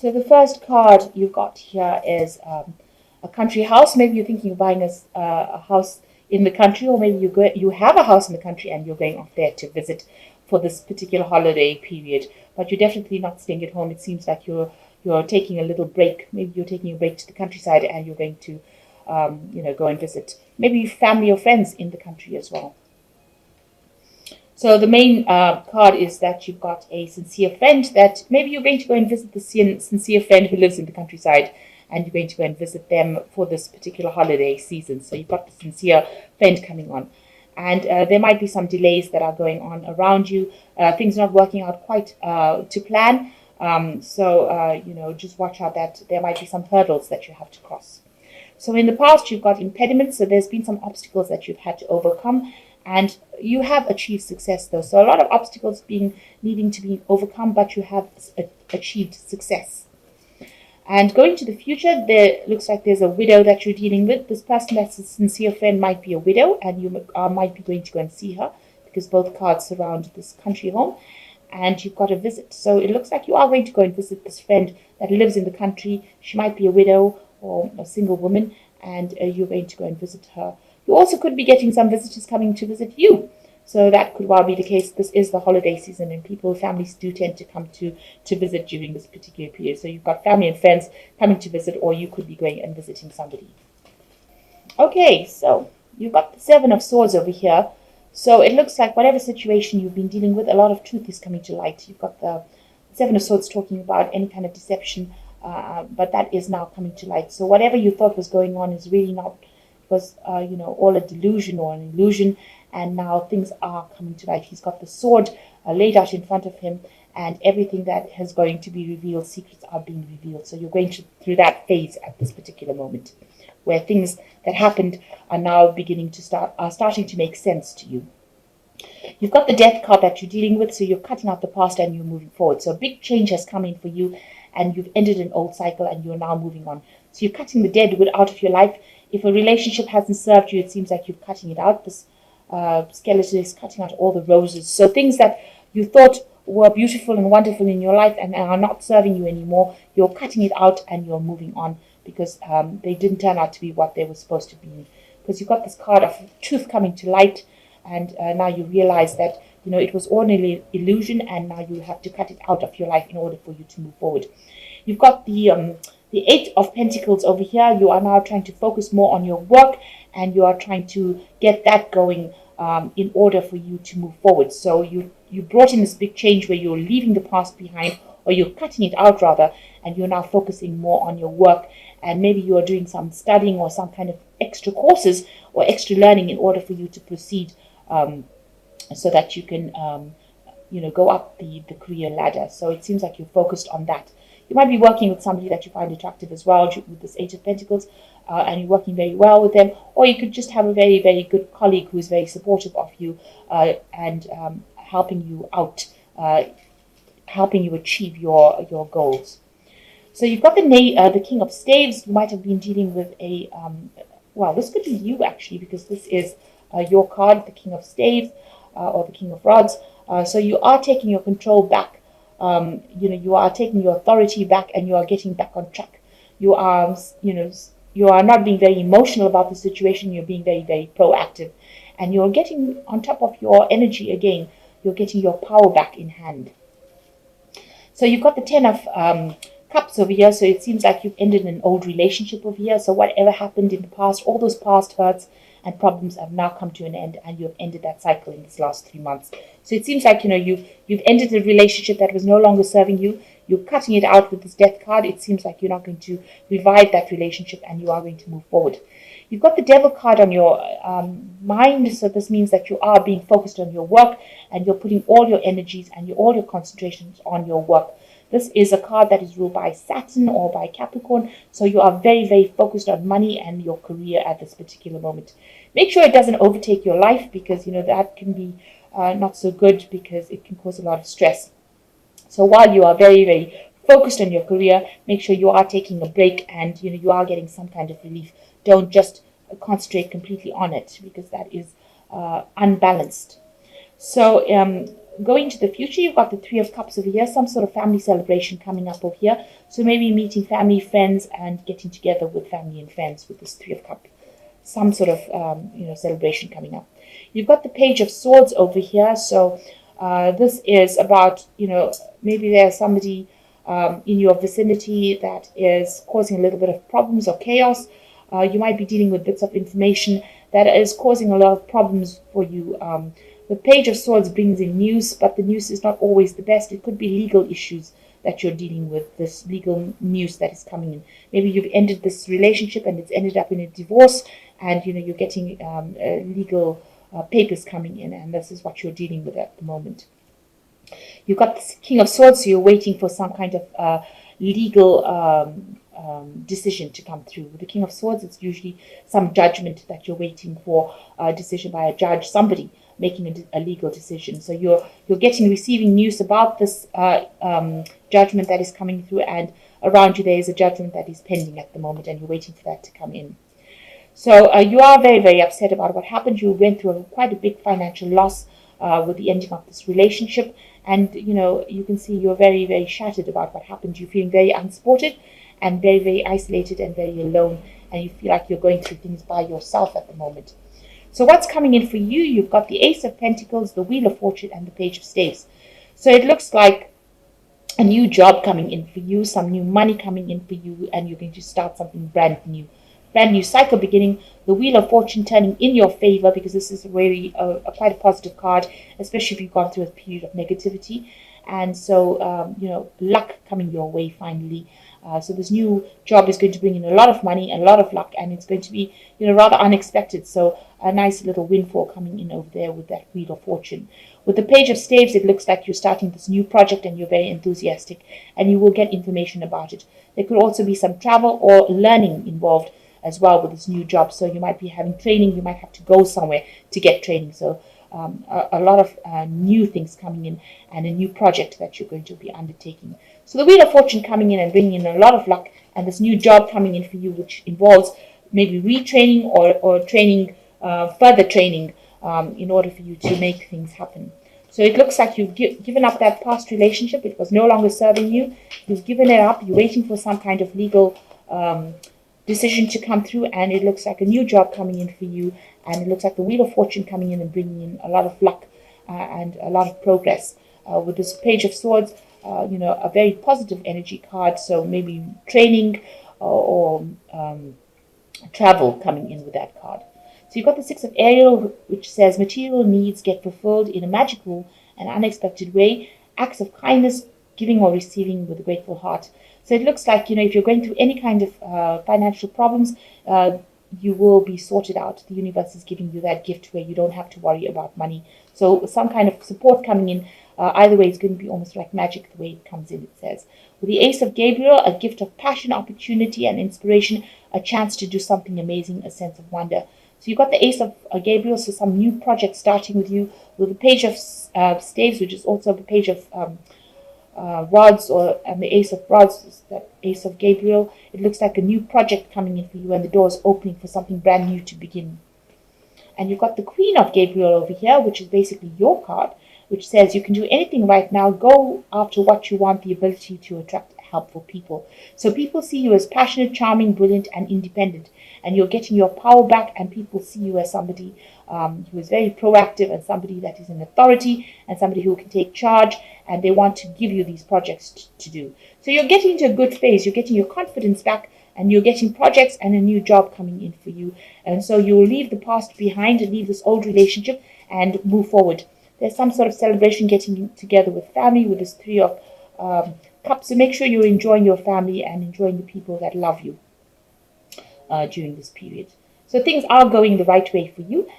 So the first card you've got here is a country house. Maybe you're thinking of buying a house in the country, or maybe you have a house in the country and you're going off there to visit for this particular holiday period. But you're definitely not staying at home. It seems like you're taking a little break. Maybe you're taking a break to the countryside and you're going to go and visit maybe family or friends in the country as well. So the main card is that you've got a sincere friend, that maybe you're going to go and visit the sincere friend who lives in the countryside, and you're going to go and visit them for this particular holiday season. So you've got the sincere friend coming on. And there might be some delays that are going on around you. Things not working out quite to plan. Just watch out that there might be some hurdles that you have to cross. So in the past, you've got impediments. So there's been some obstacles that you've had to overcome. And you have achieved success, though. So a lot of obstacles needing to be overcome, but you have achieved success. And going to the future, there looks like there's a widow that you're dealing with. This person that's a sincere friend might be a widow, and you might be going to go and see her, because both cards surround this country home. And you've got a visit. So it looks like you are going to go and visit this friend that lives in the country. She might be a widow or a single woman, and you're going to go and visit her. You also could be getting some visitors coming to visit you. So that could well be the case. This is the holiday season, and families do tend to come to visit during this particular period. So you've got family and friends coming to visit, or you could be going and visiting somebody. Okay, so you've got the Seven of Swords over here. So it looks like whatever situation you've been dealing with, a lot of truth is coming to light. You've got the Seven of Swords talking about any kind of deception, but that is now coming to light. So whatever you thought was going on is really not, was all a delusion or an illusion, and now things are coming to light. He's got the sword laid out in front of him, and everything that is going to be revealed, secrets are being revealed. So you're going through that phase at this particular moment, where things that happened are now starting to make sense to you. You've got the Death card that you're dealing with, so you're cutting out the past and you're moving forward. So a big change has come in for you, and you've ended an old cycle and you're now moving on. So you're cutting the dead wood out of your life. If a relationship hasn't served you, it seems like you're cutting it out. This skeleton is cutting out all the roses. So things that you thought were beautiful and wonderful in your life and are not serving you anymore, you're cutting it out and you're moving on, because they didn't turn out to be what they were supposed to be. Because you've got this card of truth coming to light, and now you realize that it was ordinary illusion, and now you have to cut it out of your life in order for you to move forward. You've got the Eight of Pentacles over here. You are now trying to focus more on your work, and you are trying to get that going in order for you to move forward. So you brought in this big change where you're leaving the past behind, or you're cutting it out rather, and you're now focusing more on your work. And maybe you are doing some studying or some kind of extra courses or extra learning in order for you to proceed, so that you can go up the career ladder. So it seems like you're focused on that. You might be working with somebody that you find attractive as well, with this Eight of Pentacles, and you're working very well with them. Or you could just have a very, very good colleague who is very supportive of you and helping you out, helping you achieve your goals. So you've got the King of Staves. You might have been dealing with this could be you actually, because this is your card, the King of Staves, or the King of Rods. So you are taking your control back. You are taking your authority back, and you are getting back on track. You are, you are not being very emotional about the situation. You're being very, very proactive, and you're getting on top of your energy again. You're getting your power back in hand. So you've got the Ten of Cups over here. So it seems like you've ended an old relationship over here. So whatever happened in the past, all those past hurts and problems have now come to an end, and you have ended that cycle in this last 3 months. So it seems like you've ended a relationship that was no longer serving you. You're cutting it out with this Death card. It seems like you're not going to revive that relationship, and you are going to move forward. You've got the Devil card on your mind, so this means that you are being focused on your work, and you're putting all your energies and all your concentrations on your work. This is a card that is ruled by Saturn or by Capricorn, so you are very, very focused on money and your career at this particular moment. Make sure it doesn't overtake your life, because that can be not so good, because it can cause a lot of stress. So while you are very, very focused on your career, make sure you are taking a break, and you are getting some kind of relief. Don't just concentrate completely on it, because that is unbalanced. So going to the future, you've got the Three of Cups over here, some sort of family celebration coming up over here. So maybe meeting family, friends, and getting together with family and friends with this Three of Cups. Some sort of celebration coming up. You've got the Page of Swords over here. So this is about, maybe there's somebody in your vicinity that is causing a little bit of problems or chaos. You might be dealing with bits of information that is causing a lot of problems for you. The Page of Swords brings in news, but the news is not always the best. It could be legal issues that you're dealing with, this legal news that is coming in. Maybe you've ended this relationship and it's ended up in a divorce, and you're getting legal papers coming in, and this is what you're dealing with at the moment. You've got the King of Swords, so you're waiting for some kind of legal decision to come through. With the King of Swords, it's usually some judgment that you're waiting for, a decision by a judge, somebody making a legal decision. So you're receiving news about this judgment that is coming through, and around you there is a judgment that is pending at the moment, and you're waiting for that to come in. So you are very, very upset about what happened. You went through quite a big financial loss with the ending of this relationship, and you can see you're very, very shattered about what happened. You're feeling very unsupported and very, very isolated and very alone, and you feel like you're going through things by yourself at the moment. So what's coming in for you? You've got the Ace of Pentacles, the Wheel of Fortune, and the Page of Staves. So it looks like a new job coming in for you, some new money coming in for you, and you're going to start something brand new cycle beginning. The Wheel of Fortune turning in your favor, because this is really quite a positive card, especially if you've gone through a period of negativity. And so, luck coming your way finally. So this new job is going to bring in a lot of money and a lot of luck, and it's going to be, rather unexpected. So a nice little windfall coming in over there with that Wheel of Fortune. With the Page of Staves, it looks like you're starting this new project and you're very enthusiastic, and you will get information about it. There could also be some travel or learning involved as well with this new job. So you might be having training, you might have to go somewhere to get training. So a lot of new things coming in, and a new project that you're going to be undertaking. So the Wheel of Fortune coming in and bringing in a lot of luck, and this new job coming in for you, which involves maybe retraining or training, further training, in order for you to make things happen. So it looks like you've given up that past relationship. It was no longer serving you. You've given it up. You're waiting for some kind of legal decision to come through, and it looks like a new job coming in for you, and it looks like the Wheel of Fortune coming in and bringing in a lot of luck and a lot of progress. With this Page of Swords, a very positive energy card, so maybe training or travel coming in with that card. So you've got the Six of Aries, which says material needs get fulfilled in a magical and unexpected way. Acts of kindness, giving or receiving with a grateful heart. So it looks like, if you're going through any kind of financial problems, you will be sorted out. The universe is giving you that gift where you don't have to worry about money. So some kind of support coming in. Either way, it's going to be almost like magic the way it comes in, it says. With the Ace of Gabriel, a gift of passion, opportunity, and inspiration, a chance to do something amazing, a sense of wonder. So you've got the Ace of Gabriel, so some new project starting with you. With the Page of Staves, which is also the Page of Rods, and the Ace of Rods is the Ace of Gabriel. It looks like a new project coming in for you, and the door is opening for something brand new to begin. And you've got the Queen of Gabriel over here, which is basically your card, which says you can do anything right now. Go after what you want, the ability to attract helpful people. So people see you as passionate, charming, brilliant, and independent, and you're getting your power back, and people see you as somebody who is very proactive, and somebody that is in authority, and somebody who can take charge, and they want to give you these projects to do. So you're getting into a good phase. You're getting your confidence back, and you're getting projects and a new job coming in for you. And so you will leave the past behind and leave this old relationship and move forward. There's some sort of celebration getting together with family with this Three of Cups. So make sure you're enjoying your family and enjoying the people that love you during this period. So things are going the right way for you.